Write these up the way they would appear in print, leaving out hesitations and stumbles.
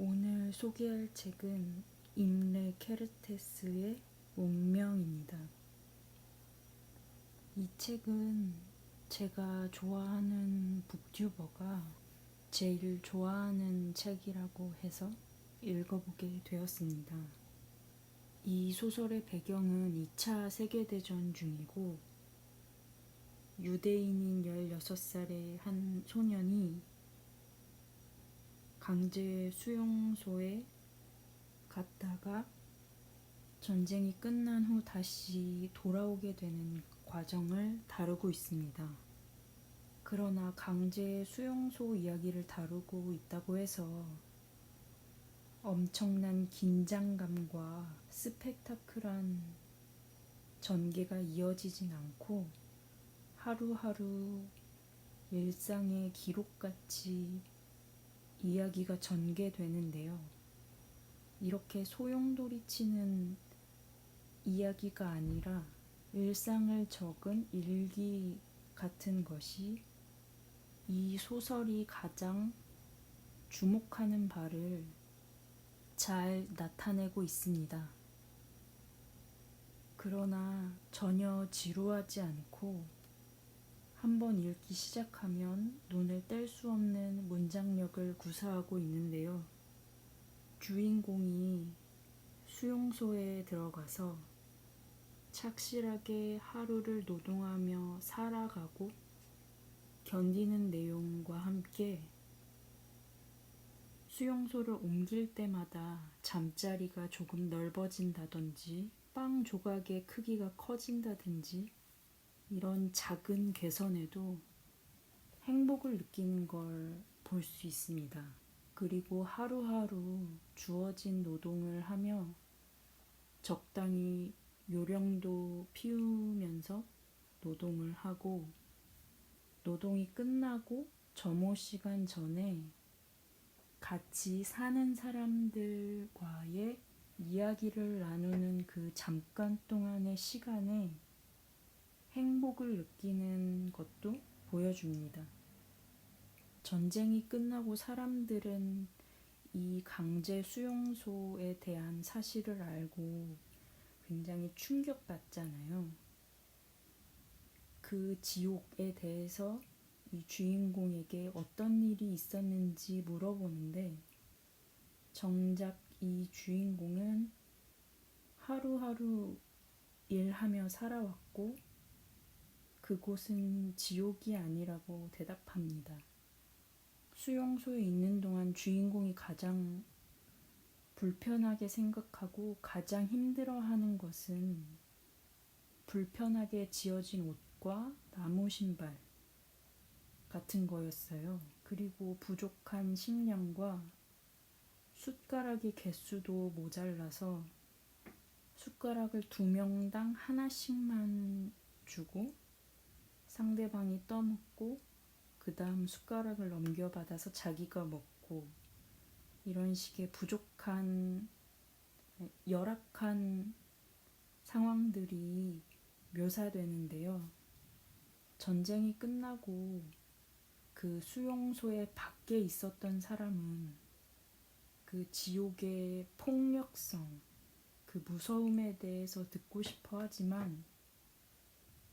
오늘 소개할 책은 임레 케르테스의 운명입니다. 이 책은 제가 좋아하는 북튜버가 제일 좋아하는 책이라고 해서 읽어보게 되었습니다. 이 소설의 배경은 2차 세계대전 중이고 유대인인 16살의 한 소년이 강제 수용소에 갔다가 전쟁이 끝난 후 다시 돌아오게 되는 과정을 다루고 있습니다. 그러나 강제 수용소 이야기를 다루고 있다고 해서 엄청난 긴장감과 스펙타클한 전개가 이어지진 않고 하루하루 일상의 기록같이 이야기가 전개되는데요. 이렇게 소용돌이치는 이야기가 아니라 일상을 적은 일기 같은 것이 이 소설이 가장 주목하는 바를 잘 나타내고 있습니다. 그러나 전혀 지루하지 않고 한번 읽기 시작하면 눈을 뗄 수 없는 문장력을 구사하고 있는데요. 주인공이 수용소에 들어가서 착실하게 하루를 노동하며 살아가고 견디는 내용과 함께 수용소를 옮길 때마다 잠자리가 조금 넓어진다든지 빵 조각의 크기가 커진다든지 이런 작은 개선에도 행복을 느끼는 걸 볼 수 있습니다. 그리고 하루하루 주어진 노동을 하며 적당히 요령도 피우면서 노동을 하고 노동이 끝나고 점호 시간 전에 같이 사는 사람들과의 이야기를 나누는 그 잠깐 동안의 시간에 행복을 느끼는 것도 보여줍니다. 전쟁이 끝나고 사람들은 이 강제 수용소에 대한 사실을 알고 굉장히 충격받잖아요. 그 지옥에 대해서 이 주인공에게 어떤 일이 있었는지 물어보는데 정작 이 주인공은 하루하루 일하며 살아왔고 그곳은 지옥이 아니라고 대답합니다. 수용소에 있는 동안 주인공이 가장 불편하게 생각하고 가장 힘들어하는 것은 불편하게 지어진 옷과 나무 신발 같은 거였어요. 그리고 부족한 식량과 숟가락의 개수도 모자라서 숟가락을 2명당 하나씩만 주고 상대방이 떠먹고 그 다음 숟가락을 넘겨받아서 자기가 먹고 이런 식의 부족한 열악한 상황들이 묘사되는데요. 전쟁이 끝나고 그 수용소의 밖에 있었던 사람은 그 지옥의 폭력성, 그 무서움에 대해서 듣고 싶어 하지만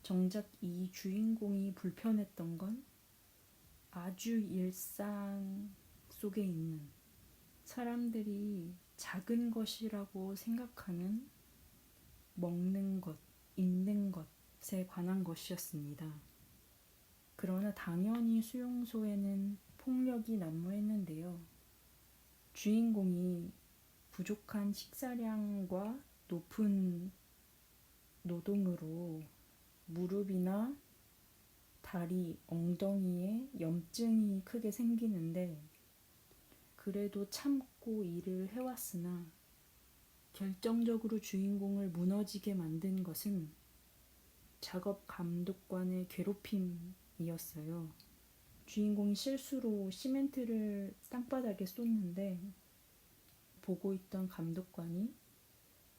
정작 이 주인공이 불편했던 건 아주 일상 속에 있는 사람들이 작은 것이라고 생각하는 먹는 것, 입는 것에 관한 것이었습니다. 그러나 당연히 수용소에는 폭력이 난무했는데요. 주인공이 부족한 식사량과 높은 노동으로 무릎이나 다리, 엉덩이에 염증이 크게 생기는데 그래도 참고 일을 해왔으나 결정적으로 주인공을 무너지게 만든 것은 작업 감독관의 괴롭힘이었어요. 주인공이 실수로 시멘트를 땅바닥에 쏟는데 보고 있던 감독관이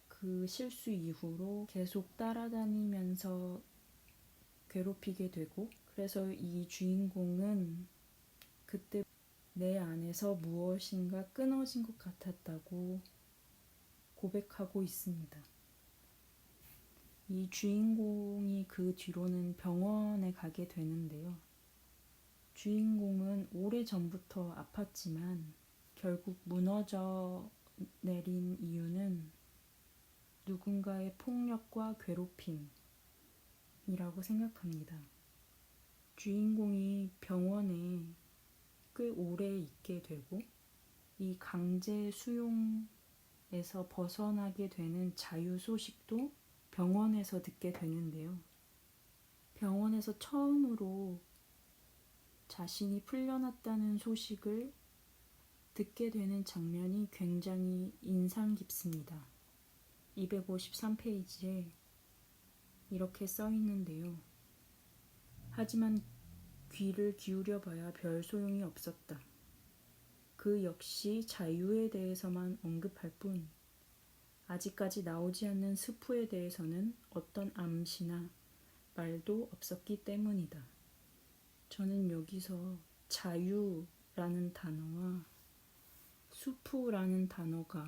그 실수 이후로 계속 따라다니면서 괴롭히게 되고 그래서 이 주인공은 그때 내 안에서 무엇인가 끊어진 것 같았다고 고백하고 있습니다. 이 주인공이 그 뒤로는 병원에 가게 되는데요. 주인공은 오래전부터 아팠지만 결국 무너져 내린 이유는 누군가의 폭력과 괴롭힘이라고 생각합니다. 주인공이 병원에 꽤 오래 있게 되고 이 강제 수용에서 벗어나게 되는 자유 소식도 병원에서 듣게 되는데요. 병원에서 처음으로 자신이 풀려났다는 소식을 듣게 되는 장면이 굉장히 인상 깊습니다. 253페이지에 이렇게 써 있는데요. 하지만 귀를 기울여 봐야 별 소용이 없었다. 그 역시 자유에 대해서만 언급할 뿐 아직까지 나오지 않는 스프에 대해서는 어떤 암시나 말도 없었기 때문이다. 저는 여기서 자유라는 단어와 수프라는 단어가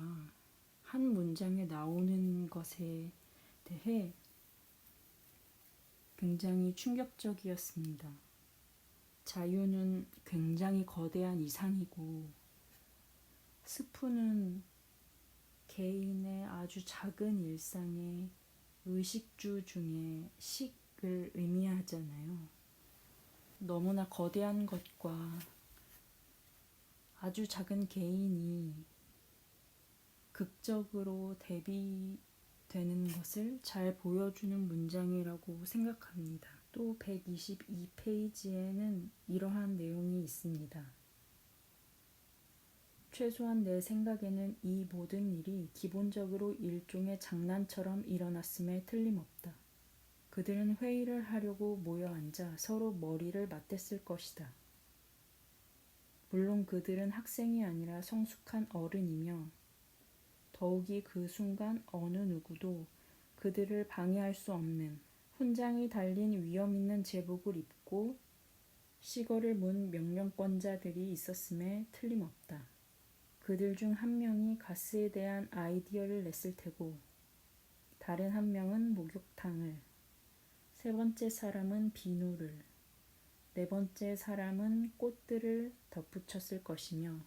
한 문장에 나오는 것에 대해 굉장히 충격적이었습니다. 자유는 굉장히 거대한 이상이고 스프는 개인의 아주 작은 일상의 의식주 중에 식을 의미하잖아요. 너무나 거대한 것과 아주 작은 개인이 극적으로 대비되는 것을 잘 보여주는 문장이라고 생각합니다. 또 122페이지에는 이러한 내용이 있습니다. 최소한 내 생각에는 이 모든 일이 기본적으로 일종의 장난처럼 일어났음에 틀림없다. 그들은 회의를 하려고 모여 앉아 서로 머리를 맞댔을 것이다. 물론 그들은 학생이 아니라 성숙한 어른이며 더욱이 그 순간 어느 누구도 그들을 방해할 수 없는 훈장이 달린 위험 있는 제복을 입고 시거를 문 명령권자들이 있었음에 틀림없다. 그들 중 한 명이 가스에 대한 아이디어를 냈을 테고 다른 한 명은 목욕탕을, 세 번째 사람은 비누를, 네 번째 사람은 꽃들을 덧붙였을 것이며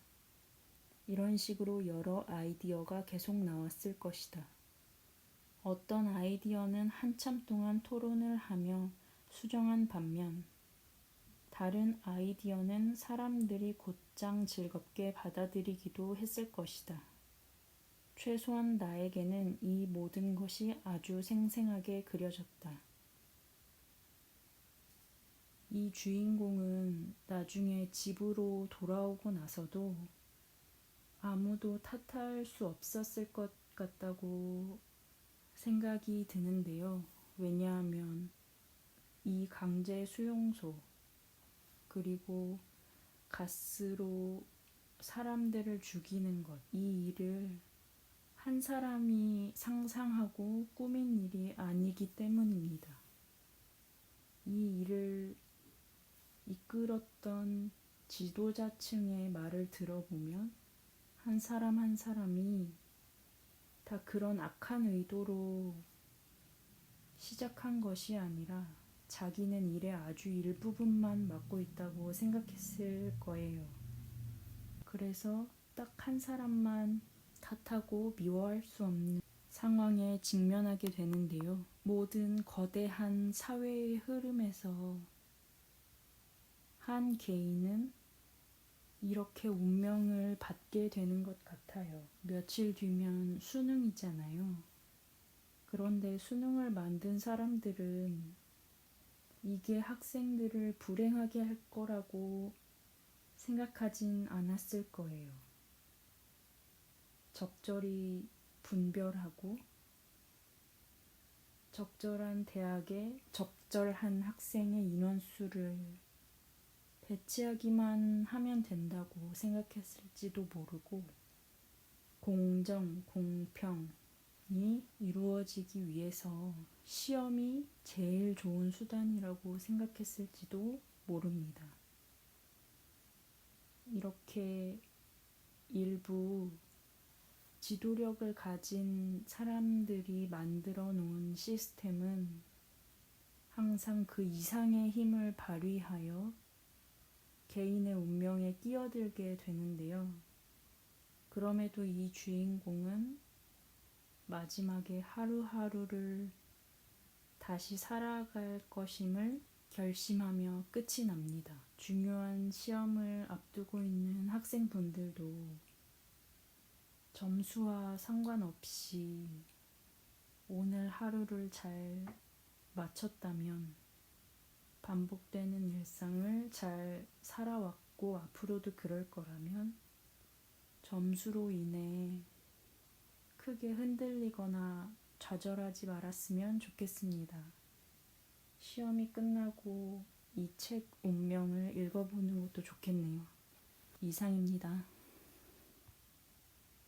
이런 식으로 여러 아이디어가 계속 나왔을 것이다. 어떤 아이디어는 한참 동안 토론을 하며 수정한 반면 다른 아이디어는 사람들이 곧장 즐겁게 받아들이기도 했을 것이다. 최소한 나에게는 이 모든 것이 아주 생생하게 그려졌다. 이 주인공은 나중에 집으로 돌아오고 나서도 아무도 탓할 수 없었을 것 같다고 생각이 드는데요. 왜냐하면 이 강제 수용소 그리고 가스로 사람들을 죽이는 것, 이 일을 한 사람이 상상하고 꾸민 일이 아니기 때문입니다. 이 일을 이끌었던 지도자층의 말을 들어보면 한 사람 한 사람이 다 그런 악한 의도로 시작한 것이 아니라 자기는 일의 아주 일부분만 맡고 있다고 생각했을 거예요. 그래서 딱 한 사람만 탓하고 미워할 수 없는 상황에 직면하게 되는데요. 모든 거대한 사회의 흐름에서 한 개인은 이렇게 운명을 받게 되는 것 같아요. 며칠 뒤면 수능이잖아요. 그런데 수능을 만든 사람들은 이게 학생들을 불행하게 할 거라고 생각하진 않았을 거예요. 적절히 분별하고 적절한 대학에 적절한 학생의 인원수를 배치하기만 하면 된다고 생각했을지도 모르고 공정, 공평이 이루어지기 위해서 시험이 제일 좋은 수단이라고 생각했을지도 모릅니다. 이렇게 일부 지도력을 가진 사람들이 만들어 놓은 시스템은 항상 그 이상의 힘을 발휘하여 개인의 운명에 끼어들게 되는데요. 그럼에도 이 주인공은 마지막에 하루하루를 다시 살아갈 것임을 결심하며 끝이 납니다. 중요한 시험을 앞두고 있는 학생분들도 점수와 상관없이 오늘 하루를 잘 마쳤다면 반복되는 일상을 잘 살아왔고 앞으로도 그럴 거라면 점수로 인해 크게 흔들리거나 좌절하지 말았으면 좋겠습니다. 시험이 끝나고 이 책 운명을 읽어보는 것도 좋겠네요. 이상입니다.